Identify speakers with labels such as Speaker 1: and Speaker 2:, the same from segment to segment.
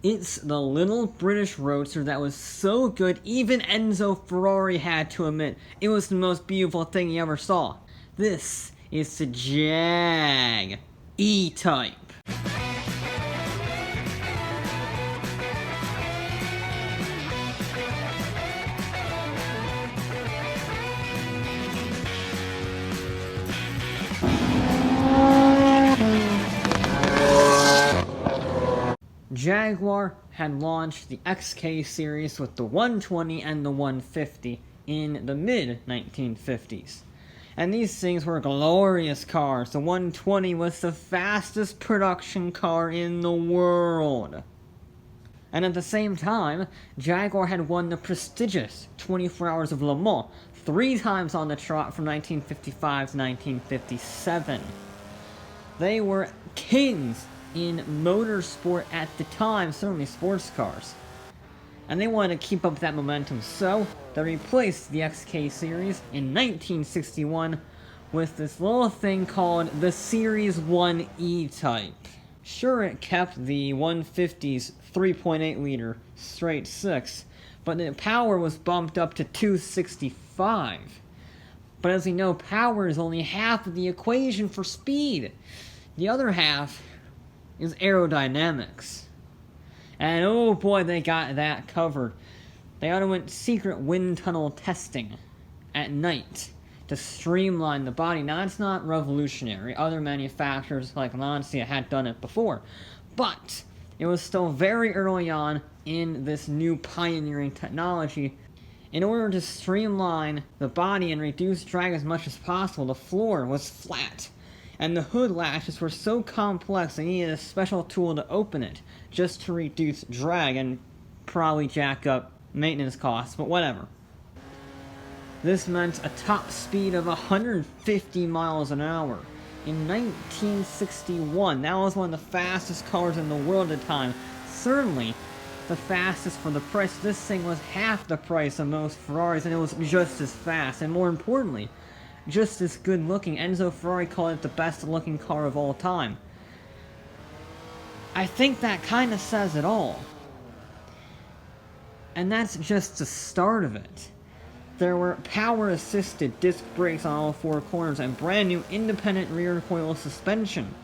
Speaker 1: It's the little British roadster that was so good even Enzo Ferrari had to admit it was the most beautiful thing he ever saw. This is the JAAAGG E-Type. Jaguar had launched the XK series with the 120 and the 150 in the mid-1950s. And these things were glorious cars. The 120 was the fastest production car in the world. And at the same time, Jaguar had won the prestigious 24 Hours of Le Mans 3 times on the trot from 1955 to 1957. They were kings in motorsport at the time, certainly sports cars. And they wanted to keep up that momentum, so they replaced the XK series in 1961 with this little thing called the Series 1 E-Type. Sure, it kept the 150's 3.8 liter straight 6, but the power was bumped up to 265. But as we know, power is only half of the equation for speed. The other half is aerodynamics. And oh boy, they got that covered. They underwent secret wind tunnel testing at night to streamline the body. Now, that's not revolutionary. Other manufacturers like Lancia had done it before. But it was still very early on in this new pioneering technology. In order to streamline the body and reduce drag as much as possible, the floor was flat. And the hood latches were so complex they needed a special tool to open it, just to reduce drag and probably jack up maintenance costs, but whatever. This meant a top speed of 150 miles an hour. In 1961, that was one of the fastest cars in the world at the time. Certainly the fastest for the price. This thing was half the price of most Ferraris, and it was just as fast, and more importantly, just as good looking. Enzo Ferrari called it the best looking car of all time. I think that kind of says it all. And that's just the start of it. There were power-assisted disc brakes on all 4 corners and brand new independent rear coil suspension.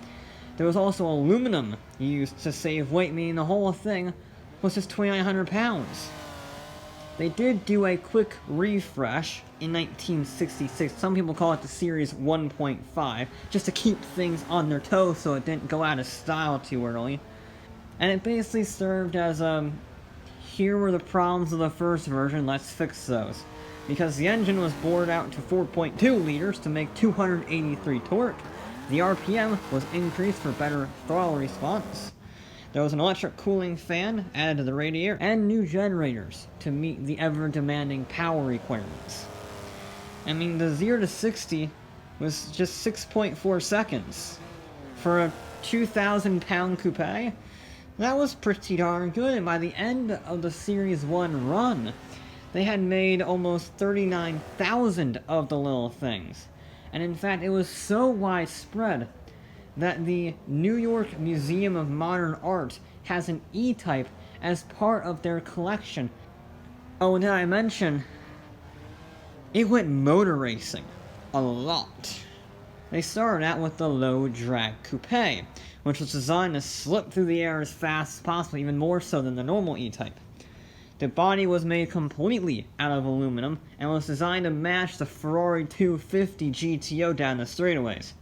Speaker 1: There was also aluminum used to save weight, meaning the whole thing was just 2,900 pounds. They did do a quick refresh in 1966. Some people call it the Series 1.5, just to keep things on their toes so it didn't go out of style too early. And it basically served as here were the problems of the first version, let's fix those. Because the engine was bored out to 4.2 liters to make 283 torque, the RPM was increased for better throttle response. There was an electric cooling fan added to the radiator, and new generators to meet the ever-demanding power requirements. I mean, the 0 to 60 was just 6.4 seconds. For a 2,000-pound coupe, that was pretty darn good, and by the end of the Series 1 run, they had made almost 39,000 of the little things. And in fact, it was so widespread that the New York Museum of Modern Art has an E-Type as part of their collection. Oh, and did I mention, it went motor racing a lot. They started out with the low-drag coupe, which was designed to slip through the air as fast as possible, even more so than the normal E-Type. The body was made completely out of aluminum and was designed to match the Ferrari 250 GTO down the straightaways.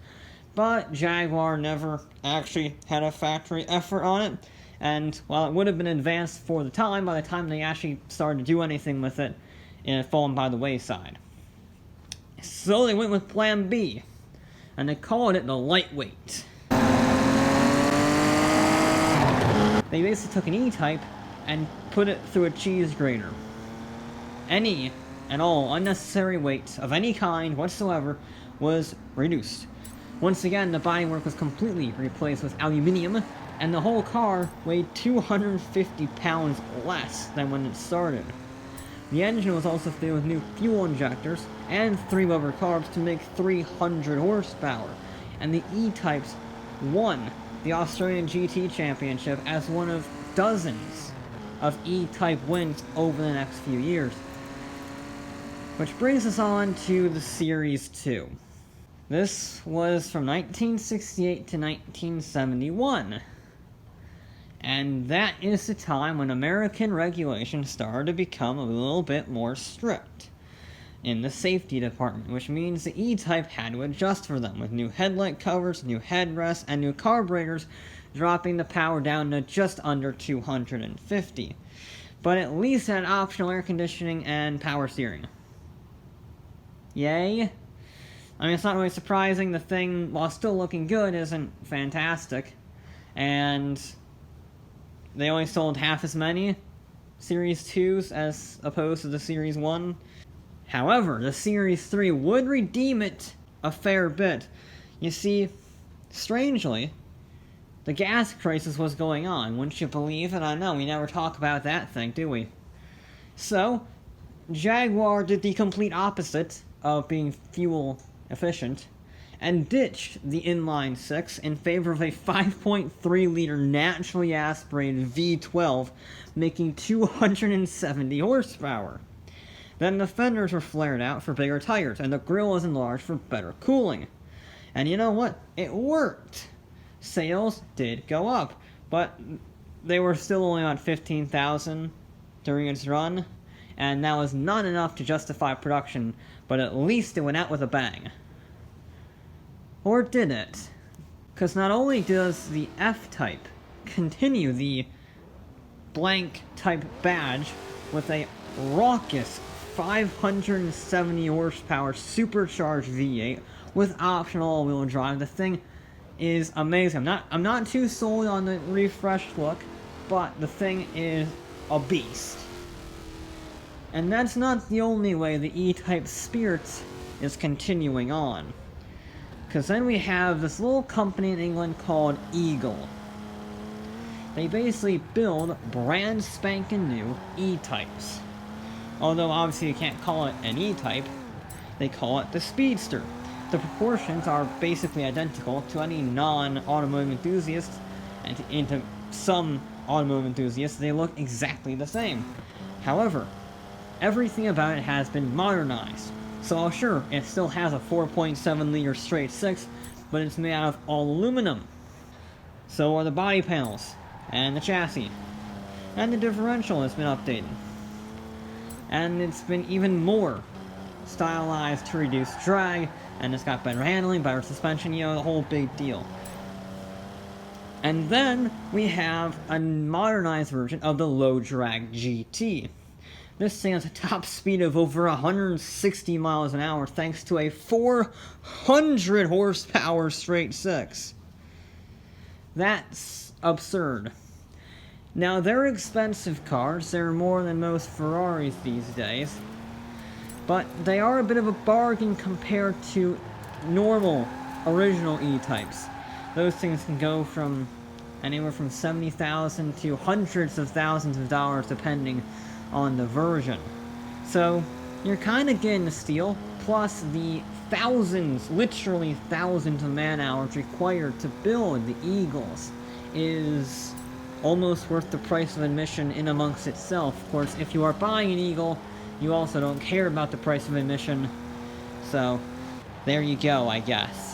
Speaker 1: But Jaguar never actually had a factory effort on it, and while it would have been advanced for the time, by the time they actually started to do anything with it, it had fallen by the wayside. So they went with Plan B, and they called it the lightweight. They basically took an E-Type and put it through a cheese grater. Any and all unnecessary weight of any kind whatsoever was reduced. Once again, the bodywork was completely replaced with aluminium, and the whole car weighed 250 pounds less than when it started. The engine was also fitted with new fuel injectors and 3 rubber carbs to make 300 horsepower, and the E-Types won the Australian GT Championship as one of dozens of E-Type wins over the next few years. Which brings us on to the Series 2. This was from 1968 to 1971. And that is the time when American regulations started to become a little bit more strict in the safety department, which means the E-Type had to adjust for them, with new headlight covers, new headrests, and new carburetors, dropping the power down to just under 250. But at least had optional air conditioning and power steering. Yay? I mean, it's not really surprising. The thing, while still looking good, isn't fantastic. And they only sold half as many Series 2s as opposed to the Series 1. However, the Series 3 would redeem it a fair bit. You see, strangely, the gas crisis was going on. Wouldn't you believe it? I know, we never talk about that thing, do we? So, Jaguar did the complete opposite of being fuel efficient and ditched the inline 6 in favor of a 5.3-liter naturally aspirated V12, making 270 horsepower. Then the fenders were flared out for bigger tires, and the grille was enlarged for better cooling. And you know what? It worked! Sales did go up, but they were still only about 15,000 during its run, and that was not enough to justify production, but at least it went out with a bang. Or did it? Because not only does the F-Type continue the blank type badge with a raucous 570 horsepower supercharged V8 with optional all-wheel drive. The thing is amazing. I'm not too sold on the refreshed look, but the thing is a beast. And that's not the only way the E-Type spirit is continuing on. Because then we have this little company in England called Eagle. They basically build brand spanking new E-Types. Although obviously you can't call it an E-Type, they call it the Speedster. The proportions are basically identical to any non-automotive enthusiast, and to some automotive enthusiasts they look exactly the same. However, everything about it has been modernized. So sure, it still has a 4.7-liter straight 6, but it's made out of all aluminum. So are the body panels, and the chassis, and the differential has been updated. And it's been even more stylized to reduce drag, and it's got better handling, better suspension, you know, the whole big deal. And then we have a modernized version of the low drag GT. This thing has a top speed of over 160 miles an hour thanks to a 400 horsepower straight 6. That's absurd. Now, they're expensive cars. They're more than most Ferraris these days. But they are a bit of a bargain compared to normal, original E-Types. Those things can go from anywhere from $70,000 to hundreds of thousands of dollars depending on the version. So, you're kind of getting the steal, plus the thousands, literally thousands of man-hours required to build the Eagles is almost worth the price of admission in amongst itself. Of course, if you are buying an Eagle, you also don't care about the price of admission, so there you go, I guess.